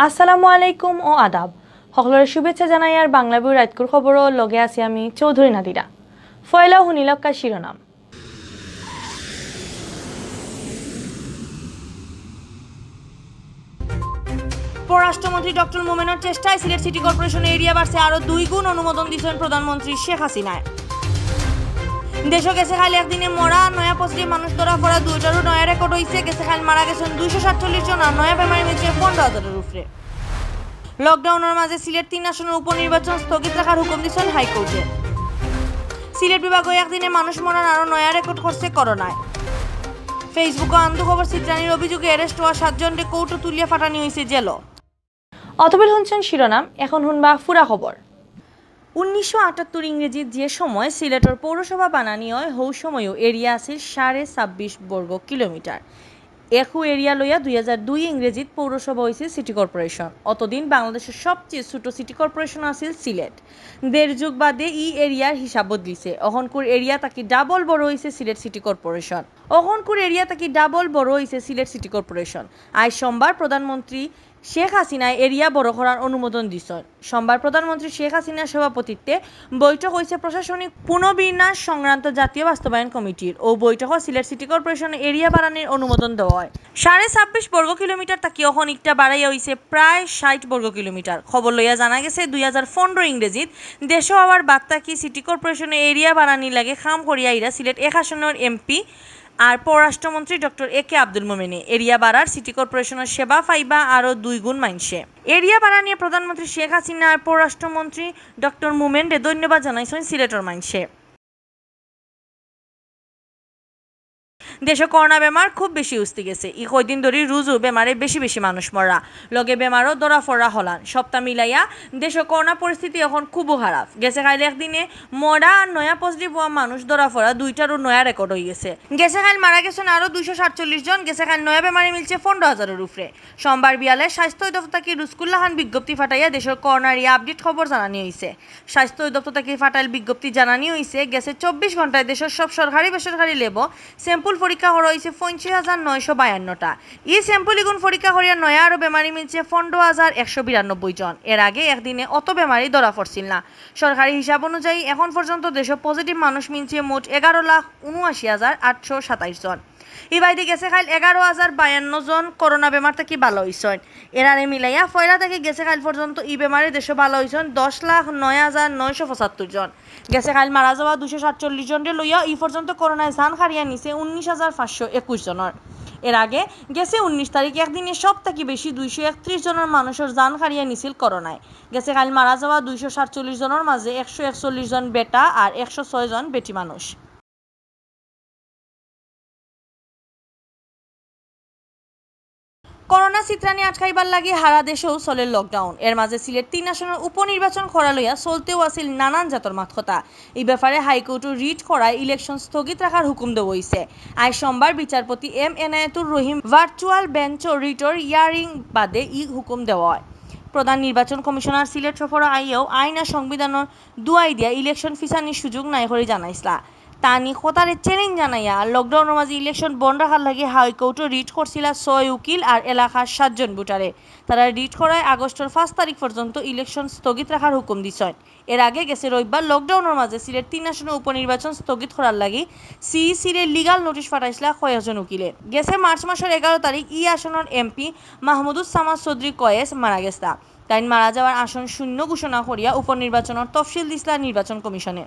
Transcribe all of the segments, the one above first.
আসসালামু আলাইকুম ও আদাব সকলের শুভেচ্ছা জানাই আর বাংলাভিউ রাতকুর খবরও লগে আছি আমি চৌধুরী নাদিরা ফয়লাও হুনিলক্কা শিরোনাম। পররাষ্ট্রমন্ত্রী ডক্টর মোমেনের চেষ্টায় সিলেট সিটি কর্পোরেশন এরিয়া বাড়ছে আরও 2 গুণ অনুমোদন দিয়েছেন প্রধানমন্ত্রী শেখ হাসিনায়। দেশে গেছে খাল একদিনে মরা নয়া পজিটিভ মানুষ ধরা পড়া 2টারও নয়া রেকর্ড হয়েছে। গেছে খাল মারা গেছেন 247 জন আর নয়া বেমারি মিলছে 15,000-এর উপরে। লকডাউনের মাঝে সিলেট 3 আসনের উপনির্বাচন স্থগিত রাখার হুকুম দিয়েছেন হাইকোর্টে। সিলেট বিভাগে একদিনে মানুষ মরার আরও নয়া রেকর্ড করছে করোনায়। ফেসবুকে আন্দু খবর চিত্রানির অভিযোগে অ্যারেস্ট হওয়া 7 জনকে কৌটো তুলিয়া ফাটানি হয়েছে জেল। অতবেল শুনছেন শিরোনাম, এখন শুনবা পুরা খবর। 1978 ইংরেজিত যে সময় সিলেটের পৌরসভা বানানি হয় হৌ সময়ও এরিয়া আছিল 26.5 বর্গ কিলোমিটার। একু এরিয়া লইয়া 2002 ইংরেজিত পৌরসভা হয়েছে সিটি কর্পোরেশন। অতদিন বাংলাদেশের সবচেয়ে ছোট সিটি কর্পোরেশন আছিল সিলেট। 1.5 যুগ বাদে ই এরিয়ার হিসাব বদলিছে। অহনকুর এরিয়া তাকি ডাবল বড় হয়েছে সিলেট সিটি কর্পোরেশন। আজ সোমবার প্রধানমন্ত্রী শেখ হাসিনা এরিয়া বড় করার অনুমোদন দিয়েছেন। সোমবার প্রধানমন্ত্রী শেখ হাসিনার সভাপতিত্বে বৈঠক হয়েছে প্রশাসনিক পুনর্বিন্যাস সংক্রান্ত জাতীয় বাস্তবায়ন কমিটির। ও বৈঠকে সিলেট সিটি কর্পোরেশন এরিয়া বাড়ানোর অনুমোদন দেওয়া হয়। 26.5 বর্গ কিলোমিটার তাকি অহন একটা বাড়াইয়া হয়েছে প্রায় 60 বর্গ কিলোমিটার। খবর লইয়া জানা গেছে 2015 ইংরেজিত দেশ হওয়ার বাদ তাকি সিটি কর্পোরেশনের এরিয়া বাড়ানি লাগে খাম করিয়া ইরা সিলেট 1 আসনের এমপি আর পররাষ্ট্রমন্ত্রী ডক্টর এ কে আব্দুল মোমেনে এরিয়া বাড়ার সিটি কর্পোরেশনের সেবা পাইবা আরও 2 গুণ মাইনছে। এরিয়া বাড়া নিয়ে প্রধানমন্ত্রী শেখ হাসিনা আর পররাষ্ট্রমন্ত্রী ডক্টর মোমেনরে ধন্যবাদ জানাইছেন সিলেটের মাইনছে। দেশে করোনা বেমার খুব বেশি উস্তি গেছে। ই কয়দিন ধরে রুজু বেমারে বেশি বেশি মানুষ মরা লগে বেমারও ধরা ফরা হলান। সপ্তাহ মিলাইয়া দেশে করোনা পরিস্থিতি এখন খুবও খারাপ গেছে। খাইলে একদিনে মরা আর নয়া পজিটিভ হওয়া মানুষ ধরা ফরা 2টারও নয়া রেকর্ড হয়ে গেছে। গেছে খাইল মারা গেছেন আরও 247 জন। গেছে খাইল নয়া বেমারি মিলছে 15,000-এর উপরে। সোমবার বিয়ালে স্বাস্থ্য অধিদপ্তর থেকে রুসকুল্লাহ খান বিজ্ঞপ্তি ফাটাইয়া দেশের করোনার আপডেট খবর জানানি হয়েছে। স্বাস্থ্য অধিদপ্তর থেকে ফাটাইল বিজ্ঞপ্তি জানানি হয়েছে গেছে 24 ঘন্টায় দেশের সব সরকারি বেসরকারি লেব স্যাম্পল পরীক্ষা করা হয়েছে 25,952টা। এই স্যাম্পল ইগুন পরীক্ষা করিয়া নয়া আরও বেমারি মিলছে 15,192 জন। এর আগে একদিনে অত বেমারি ধরা পড়ছিল না। সরকারি হিসাব অনুযায়ী এখন পর্যন্ত দেশে পজিটিভ মানুষ মিলছে মোট 11,79,827 জন। এই বাইরে গেছে খাইল 11,052 জন করোনা বেমার থেকে ভালো হয়েছেন। এরারে মিলাইয়া ফয়লা থেকে গেছে খাইল পর্যন্ত এই বেমারে দেশে ভালো হয়েছেন 10,09,975 জন। গেছে খাইল মারা যাওয়া 247 জনরে লইয়া এই পর্যন্ত করোনায় জান হারিয়া নিছে 19,521 জনের। এর আগে গেছে 19 তারিখ একদিনে সব থেকে বেশি 231 জনের মানুষের জান হারিয়া নিছিল করোনায়। গেছে খাইল মারা যাওয়া 247 জনের মাঝে 141 জন বেটা আর 106 জন বেটি মানুষ। করোনা চিত্রানি আটকাইবার লাগি হারা দেশেও চলে লকডাউন। এর মাঝে সিলেট 3 আসনের উপনির্বাচন করা লইয়া চলতেও আছিল নানান জাতর মাতকতা। এই ব্যাপারে হাইকোর্টও রিট করায় ইলেকশন স্থগিত রাখার হুকুম দেওয়া হয়েছে। আজ সোমবার বিচারপতি এম এনায়েতুর রহিম ভার্চুয়াল বেঞ্চও রিটর ইয়ারিং বাদে ই হুকুম দেওয়া হয়। প্রধান নির্বাচন কমিশনার সিলেট সফর আইয়েও আইন আর সংবিধানের দুয়াই দিয়া ইলেকশন ফিসানির সুযোগ নাই করে জানাইছিলা। তানি খোতারে চ্যালেঞ্জ জানাইয়া লকডাউনের মাঝে ইলেকশন বন্ধ রাখার লাগে হাইকোর্টও রিট করছিল 6 উকিল আর এলাকার 7 জন ভোটারে। তারা রিট করায় আগস্টের 5 তারিখ পর্যন্ত ইলেকশন স্থগিত রাখার হুকুম দিছেন। এর আগে গেছে রবিবার লকডাউনের মাঝে সিলেট 3 আসনের উপনির্বাচন স্থগিত করার লাগি সিইসির লিগাল নোটিশ পাঠাইছিল কয়েকজন উকিলে। গেছে মার্চ মাসের 11 তারিখ ই আসনের এমপি মাহমুদুস সামাদ চৌধুরী কয়েস মারা গেছে। তাই মারা যাওয়ার আসন শূন্য ঘোষণা করিয়া উপনির্বাচনের তফসিল দিছিল নির্বাচন কমিশনে।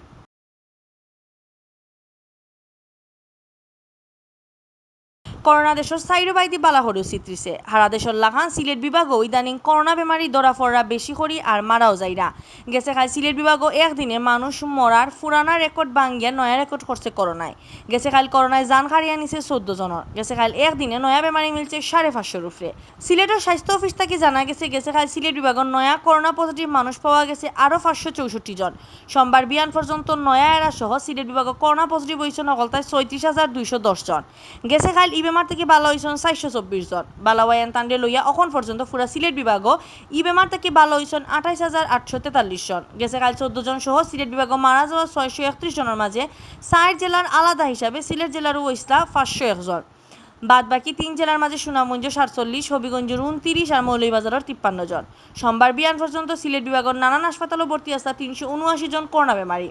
করোনা দেশের সাইডো বাইদি বালা হরেও চিত্রিছে। হারা দেশের লাখান সিলেট বিভাগও ইদানিং করোনা বেমারি ধরা ফররা বেশি করি আর মারাও যাইরা। গেছে খাই সিলেট বিভাগও একদিনে মানুষ মরার পুরানা রেকর্ড ভাঙ্গিয়া নয়া রেকর্ড করছে করোনায়। গেছে খাইল করোনায় জান হারিয়া নিছে 14 জনের। গেছে খাইল একদিনে নয়া বেমারি মিলছে 550-এর উপরে। সিলেটের স্বাস্থ্য অফিস থেকে জানা গেছে গেছে খাইল সিলেট বিভাগের নয়া করোনা পজিটিভ মানুষ পাওয়া গেছে আরও 564 জন। সোমবার বিয়ান পর্যন্ত নয়া এরা সহ সিলেট বিভাগের করোনা পজিটিভ হয়েছেন অকলতায় 36,210 জন। গেছে খাইল বেমার থেকে ভালো হয়েছেন 424 জন। বালাওয়ায়ান তান্ডে লইয়া এখন পর্যন্ত পুরা সিলেট বিভাগও ই বেমার থেকে ভালো হয়েছেন 28,843 জন। গেছে কাল 14 জন সহ সিলেট বিভাগও মারা যাওয়া 631 জনের মাঝে 4 জেলার আলাদা হিসাবে সিলেট জেলারও হয়েছিল 501 জন। বাদ বাকি 3 জেলার মাঝে সুনামগঞ্জ 47, হবিগঞ্জ 29 আর মৌলভীবাজারের 53 জন। সোমবার বিয়ান পর্যন্ত সিলেট বিভাগের নানান হাসপাতালে ভর্তি আছে 379 জন করোনা বেমারি।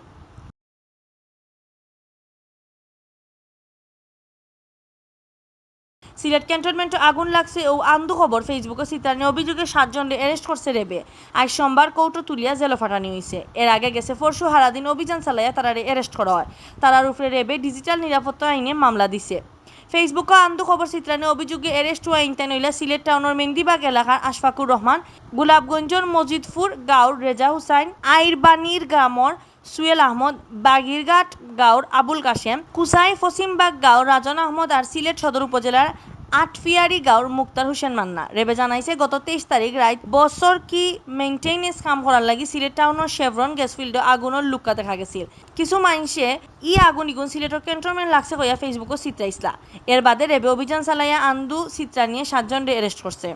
সিলেট ক্যান্টনমেন্টে আগুন লাগছে ও আন্দু খবর ফেসবুকে চিত্রানি অভিযোগে 7 জনকে অ্যারেস্ট করছে রেবে। আজ সোমবার কৌটো তুলিয়া জেলে ফাটানি হয়েছে। এর আগে গেছে পরশু হারাদিন অভিযান চালাইয়া তারারে অ্যারেস্ট করা হয়। তারার উপরে রেবে ডিজিটাল নিরাপত্তা আইনে মামলা দিছে। ফেসবুকে আন্দু খবর চিত্রানি অভিযোগে অ্যারেস্ট হওয়া ইনতান হইলা সিলেট টাউনের মেন্দিবাগ এলাকার আশফাকুর রহমান, গোলাপগঞ্জের মজিদপুর গাঁওর রেজা হুসাইন, আইরবানির গ্রামর সুয়েল আহমদ, বাগিরঘাট গাঁওর আবুল কাশেম, কুসাই ফসিমবাগ গাঁওর রাজন আহমদ আর সিলেট সদর উপজেলার আটফিয়ারি গাঁওর মুক্তার হোসেন মান্না। রেবে জানাইছে গত 23 তারিখ রাত বছর কি মেইনটেনেন্স কাম করার লাগি সিলেট টাউনের শেভরন গ্যাস ফিল্ডে আগুনের লুকা দেখা গেছিল। কিছু মানুষে আগুন ইগুন সিলেটের ক্যান্টনমেন্ট লাগছে কইয়া ফেসবুকে চিত্রাইছিলা। এর বাদে রেবে অভিযান চালাইয়া আন্দু চিত্রা নিয়ে 7 জনকে অ্যারেস্ট করছে।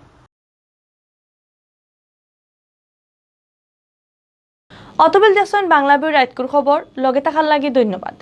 অতবেল দেখছেন বাংলাভিউ রাইতকুর খবর। লগে থাকার লাগি ধন্যবাদ।